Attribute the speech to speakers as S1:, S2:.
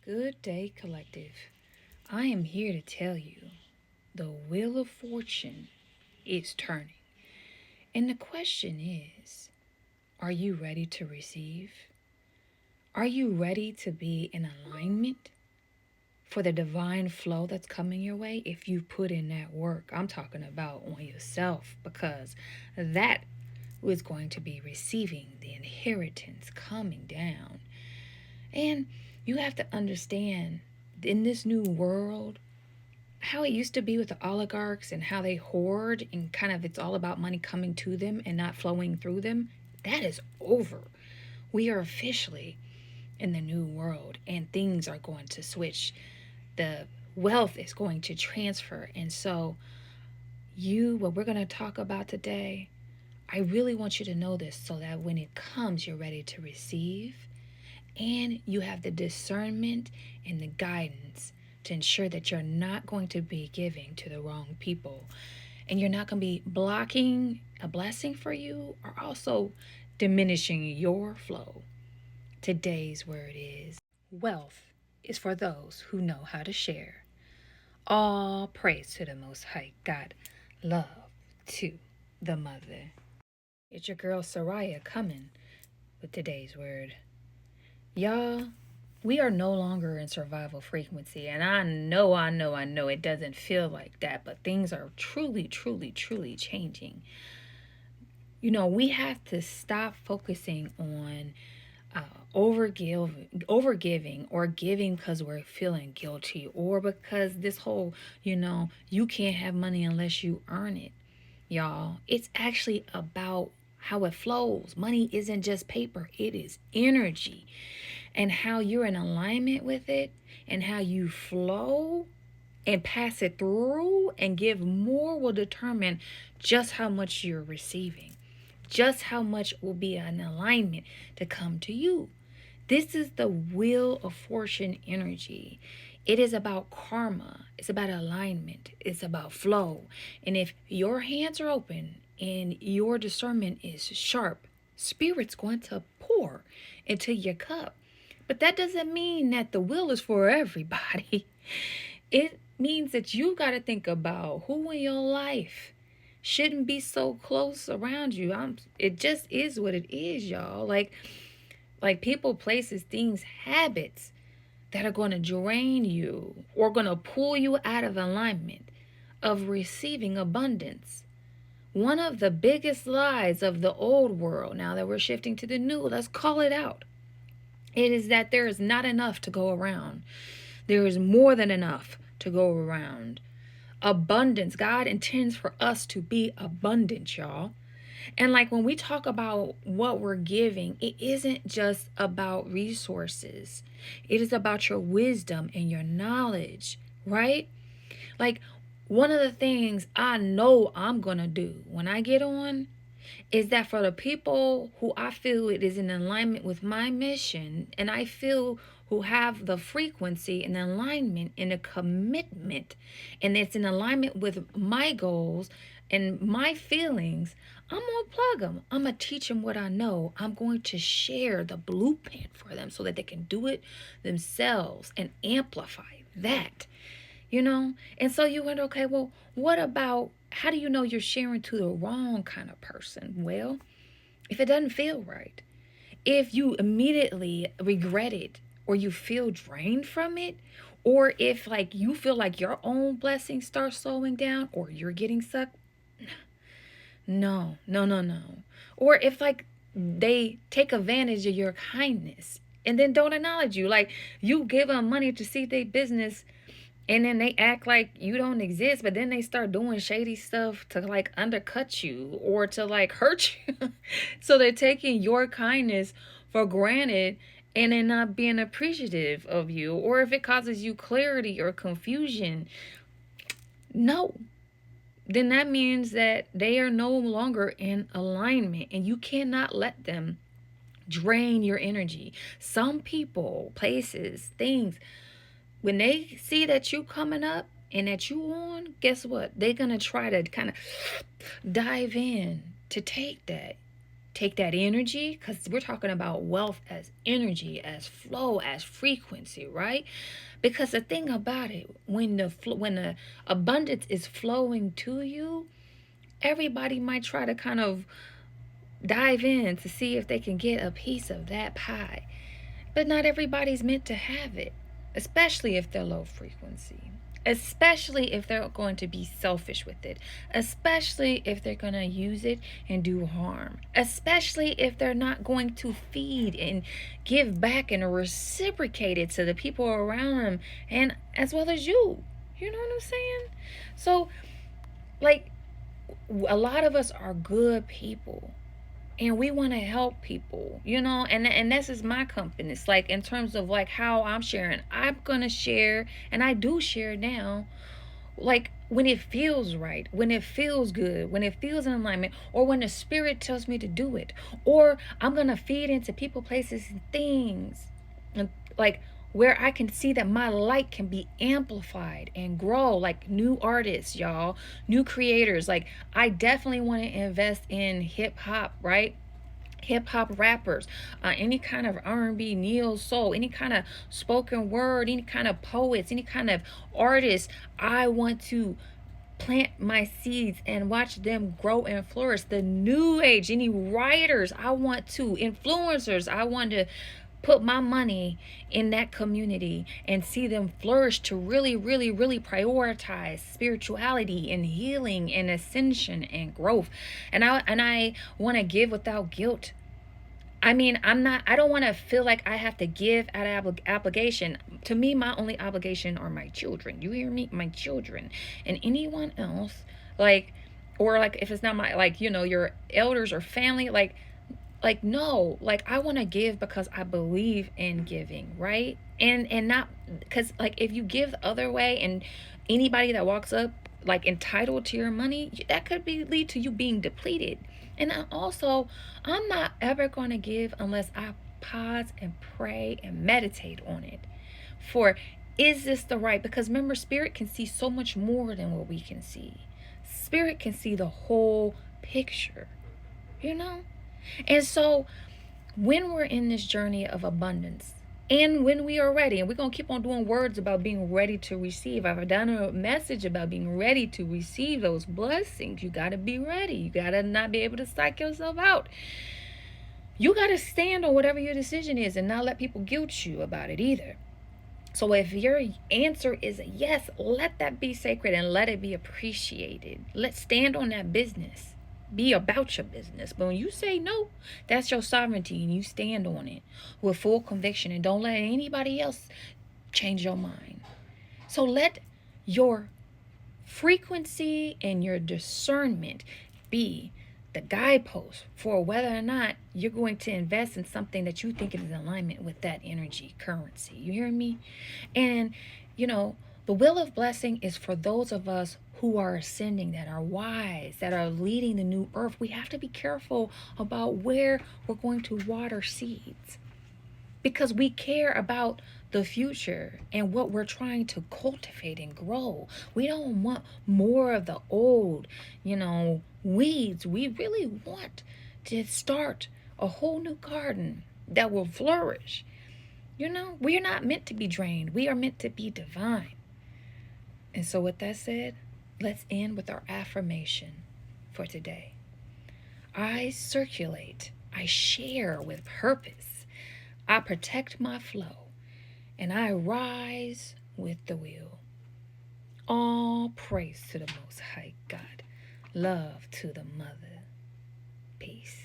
S1: Good day, collective. I am here to tell you the wheel of fortune is turning. And the question is, are you ready to receive? Are you ready to be in alignment for the divine flow that's coming your way if you put in that work? I'm talking about on yourself because that is going to be receiving the inheritance coming down. And you have to understand in this new world, how it used to be with the oligarchs and how they hoard and kind of it's all about money coming to them and not flowing through them, that is over. We are officially in the new world and things are going to switch. The wealth is going to transfer. And so, what we're going to talk about today, I really want you to know this so that when it comes, you're ready to receive and you have the discernment and the guidance to ensure that you're not going to be giving to the wrong people and you're not going to be blocking a blessing for you or also diminishing your flow. Today's word is wealth is for those who know how to share. All praise to the Most High God. Love to the Mother. It's your girl Soraya coming with today's word. Y'all, we are no longer in survival frequency. And I know it doesn't feel like that, but things are truly changing. We have to stop focusing on overgiving or giving because we're feeling guilty or because this whole, you can't have money unless you earn it. Y'all, it's actually about how it flows. Money isn't just paper, it is energy. And how you're in alignment with it and how you flow and pass it through and give more will determine just how much you're receiving, just how much will be an alignment to come to you. This is the wheel of fortune energy. It is about karma. It's about alignment. It's about flow. And if your hands are open and your discernment is sharp, Spirit's going to pour into your cup. But that doesn't mean that the will is for everybody. It means that you got to think about who in your life shouldn't be so close around you. It just is what it is, y'all. Like people, places, things, habits that are going to drain you or going to pull you out of alignment of receiving abundance. One of the biggest lies of the old world, now that we're shifting to the new, let's call it out. It is that there is not enough to go around. There is more than enough to go around. Abundance. God intends for us to be abundant, y'all. And like when we talk about what we're giving, it isn't just about resources. It is about your wisdom and your knowledge, right? Like one of the things I know I'm going to do when I get on is that for the people who I feel it is in alignment with my mission and I feel who have the frequency and alignment and a commitment and it's in alignment with my goals and my feelings, I'm going to plug them. I'm going to teach them what I know. I'm going to share the blueprint for them so that they can do it themselves and amplify that. And so you went, okay, well, what about, how do you know you're sharing to the wrong kind of person? Well, if it doesn't feel right, if you immediately regret it or you feel drained from it, or if like you feel like your own blessings start slowing down or you're getting sucked, no. Or if like they take advantage of your kindness and then don't acknowledge you, like you give them money to see their business and then they act like you don't exist, but then they start doing shady stuff to like undercut you or to like hurt you. So they're taking your kindness for granted and then not being appreciative of you. Or if it causes you clarity or confusion, no. Then that means that they are no longer in alignment and you cannot let them drain your energy. Some people, places, things, when they see that you coming up and that you on, guess what? They're going to try to kind of dive in to take that. take that energy, because we're talking about wealth as energy, as flow, as frequency, right? Because the thing about it, when the abundance is flowing to you, everybody might try to kind of dive in to see if they can get a piece of that pie. But not everybody's meant to have it, especially if they're low frequency, especially if they're going to be selfish with it, especially if they're going to use it and do harm, especially if they're not going to feed and give back and reciprocate it to the people around them, and as well as you. You know what I'm saying? So, like, a lot of us are good people and we want to help people, and this is my compass. Like, in terms of like how I'm gonna share, and I do share now, like when it feels right, when it feels good, when it feels in alignment, or when the spirit tells me to do it, or I'm gonna feed into people, places, and things, and like where I can see that my light can be amplified and grow, like new artists, y'all, new creators. Like, I definitely want to invest in hip hop, right? Hip hop rappers, any kind of R&B, neo soul, any kind of spoken word, any kind of poets, any kind of artists. I want to plant my seeds and watch them grow and flourish. The new age, any writers, I want to, influencers, I want to put my money in that community and see them flourish, to really, really, really prioritize spirituality and healing and ascension and growth. And I want to give without guilt. I mean, I don't want to feel like I have to give out of obligation. To me, my only obligation are my children. You hear me? My children. And anyone else, like, or like if it's not my, like, your elders or family, like no, like I want to give because I believe in giving, right? And not because, like, if you give the other way, and anybody that walks up like entitled to your money, that could be lead to you being depleted. And I'm not ever going to give unless I pause and pray and meditate on it. For, is this the right? Because remember, spirit can see so much more than what we can see. Spirit can see the whole picture, you know? And so when we're in this journey of abundance, and when we are ready, and we're going to keep on doing words about being ready to receive. I've done a message about being ready to receive those blessings. You got to be ready. You got to not be able to psych yourself out. You got to stand on whatever your decision is and not let people guilt you about it either. So if your answer is a yes, let that be sacred and let it be appreciated. Let's stand on that business. Be about your business. But when you say no, that's your sovereignty, and you stand on it with full conviction, and don't let anybody else change your mind. So let your frequency and your discernment be the guidepost for whether or not you're going to invest in something that you think is in alignment with that energy currency. You hear me? And the will of blessing is for those of us who are ascending, that are wise, that are leading the new earth. We have to be careful about where we're going to water seeds, because we care about the future and what we're trying to cultivate and grow. We don't want more of the old, weeds. We really want to start a whole new garden that will flourish. We are not meant to be drained. We are meant to be divine. And so with that said, let's end with our affirmation for today. I circulate. I share with purpose. I protect my flow. And I rise with the will. All praise to the Most High God. Love to the Mother. Peace.